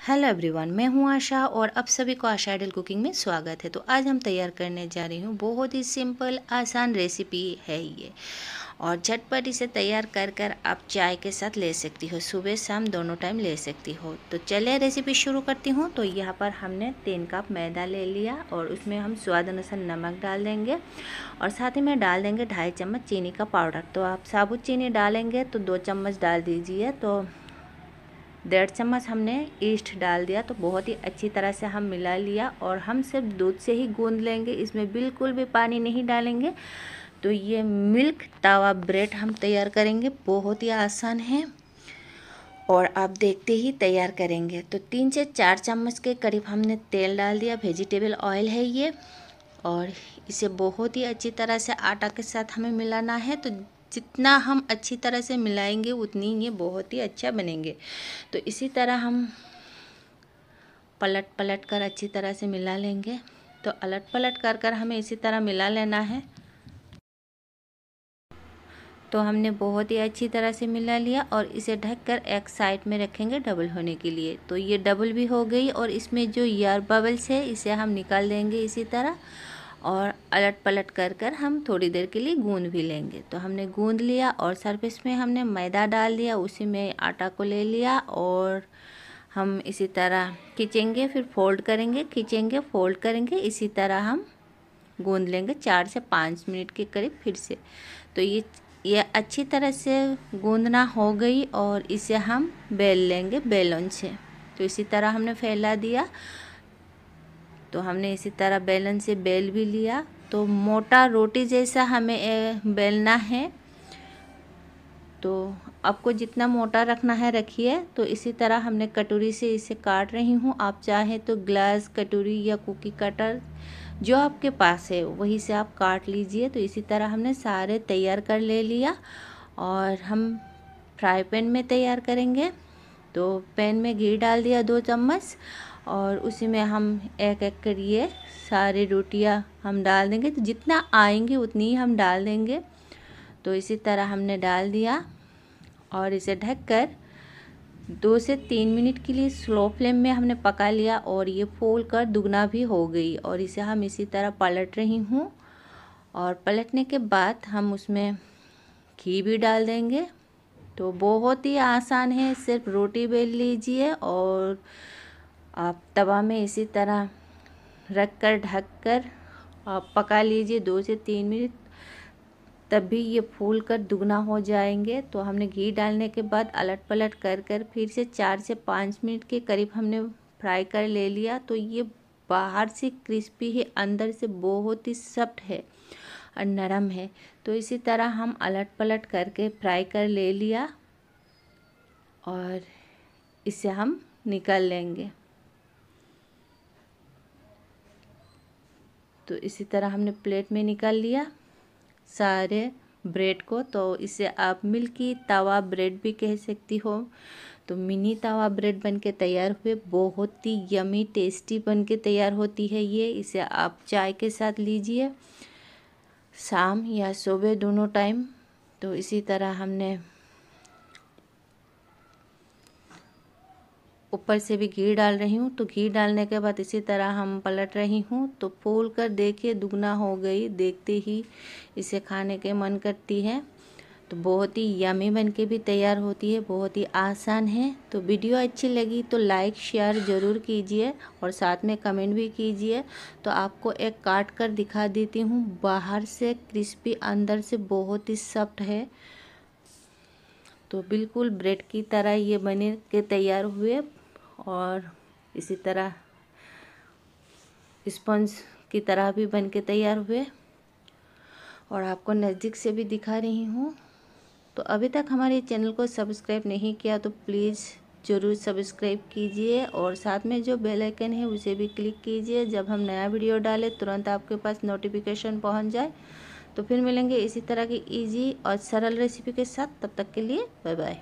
Hello everyone, मैं हूं आशा और आप सभी को आशा आइडल कुकिंग में स्वागत है। तो आज हम तैयार करने जा रही हूं बहुत ही सिंपल आसान रेसिपी है ये, और झटपट इसे तैयार कर कर आप चाय के साथ ले सकती हो, सुबह शाम दोनों टाइम ले सकती हो। तो चलिए रेसिपी शुरू करती हूँ। तो यहाँ पर हमने 3 कप मैदा ले लिया और उसमें हम स्वाद अनुसार नमक डाल देंगे और साथ ही में डाल देंगे 2.5 चम्मच चीनी का पाउडर। तो आप साबुत चीनी डालेंगे तो 2 चम्मच डाल दीजिए। तो 1.5 चम्मच हमने ईस्ट डाल दिया। तो बहुत ही अच्छी तरह से हम मिला लिया और हम सिर्फ दूध से ही गूंद लेंगे, इसमें बिल्कुल भी पानी नहीं डालेंगे। तो ये मिल्क तवा ब्रेड हम तैयार करेंगे, बहुत ही आसान है और आप देखते ही तैयार करेंगे। तो 3 से 4 चम्मच के करीब हमने तेल डाल दिया, वेजिटेबल ऑयल है ये, और इसे बहुत ही अच्छी तरह से आटा के साथ हमें मिलाना है। तो जितना हम अच्छी तरह से मिलाएंगे उतनी ये बहुत ही अच्छा बनेंगे। तो इसी तरह हम पलट पलट कर अच्छी तरह से मिला लेंगे। तो अलट पलट कर कर हमें इसी तरह मिला लेना है। तो हमने बहुत ही अच्छी तरह से मिला लिया और इसे ढककर एक साइड में रखेंगे डबल होने के लिए। तो ये डबल भी हो गई और इसमें जो एयर बबल्स है इसे हम निकाल देंगे इसी तरह, और अलट पलट कर कर हम थोड़ी देर के लिए गूंद भी लेंगे। तो हमने गूंद लिया और सरफेस में हमने मैदा डाल दिया, उसी में आटा को ले लिया और हम इसी तरह खींचेंगे, फिर फोल्ड करेंगे, खींचेंगे, फोल्ड करेंगे, इसी तरह हम गूंद लेंगे 4 से 5 मिनट के करीब फिर से। तो ये अच्छी तरह से गूंदना हो गई और इसे हम बेल लेंगे बेलन से। तो इसी तरह हमने फैला दिया। तो हमने इसी तरह बेलन से बेल भी लिया। तो मोटा रोटी जैसा हमें बेलना है। तो आपको जितना मोटा रखना है रखिए। तो इसी तरह हमने कटोरी से इसे काट रही हूँ। आप चाहे तो ग्लास कटोरी या कुकी कटर जो आपके पास है वही से आप काट लीजिए। तो इसी तरह हमने सारे तैयार कर ले लिया और हम फ्राई पैन में तैयार करेंगे। तो पैन में घी डाल दिया 2 चम्मच और उसी में हम एक एक करिए सारी रोटियां हम डाल देंगे। तो जितना आएंगे उतनी ही हम डाल देंगे। तो इसी तरह हमने डाल दिया और इसे ढककर 2 से 3 मिनट के लिए स्लो फ्लेम में हमने पका लिया और ये फूल कर दुगना भी हो गई। और इसे हम इसी तरह पलट रही हूँ और पलटने के बाद हम उसमें घी भी डाल देंगे। तो बहुत ही आसान है, सिर्फ रोटी बेल लीजिए और आप तवा में इसी तरह रख कर ढक कर आप पका लीजिए 2 से 3 मिनट, तभी ये फूल कर दुगना हो जाएंगे। तो हमने घी डालने के बाद अलट पलट कर कर फिर से 4 से 5 मिनट के करीब हमने फ्राई कर ले लिया। तो ये बाहर से क्रिस्पी है, अंदर से बहुत ही सॉफ्ट है और नरम है। तो इसी तरह हम अलट पलट करके फ्राई कर ले लिया और इसे हम निकाल लेंगे। तो इसी तरह हमने प्लेट में निकाल लिया सारे ब्रेड को। तो इसे आप मिल्की तवा ब्रेड भी कह सकती हो। तो मिनी तवा ब्रेड बनके तैयार हुए, बहुत ही यमी टेस्टी बनके तैयार होती है ये। इसे आप चाय के साथ लीजिए, शाम या सुबह दोनों टाइम। तो इसी तरह हमने ऊपर से भी घी डाल रही हूँ। तो घी डालने के बाद इसी तरह हम पलट रही हूँ। तो फूल कर देखिए दुगना हो गई, देखते ही इसे खाने के मन करती है। तो बहुत ही यमी बन के भी तैयार होती है, बहुत ही आसान है। तो वीडियो अच्छी लगी तो लाइक शेयर ज़रूर कीजिए और साथ में कमेंट भी कीजिए। तो आपको एक काट कर दिखा देती हूँ, बाहर से क्रिस्पी अंदर से बहुत ही सॉफ्ट है। तो बिल्कुल ब्रेड की तरह ये बने के तैयार हुए और इसी तरह स्पंज की तरह भी बन के तैयार हुए और आपको नज़दीक से भी दिखा रही हूँ। तो अभी तक हमारे चैनल को सब्सक्राइब नहीं किया तो प्लीज़ ज़रूर सब्सक्राइब कीजिए और साथ में जो बेल आइकन है उसे भी क्लिक कीजिए, जब हम नया वीडियो डालें तुरंत आपके पास नोटिफिकेशन पहुँच जाए। तो फिर मिलेंगे इसी तरह की इजी और सरल रेसिपी के साथ, तब तक के लिए बाय बाय।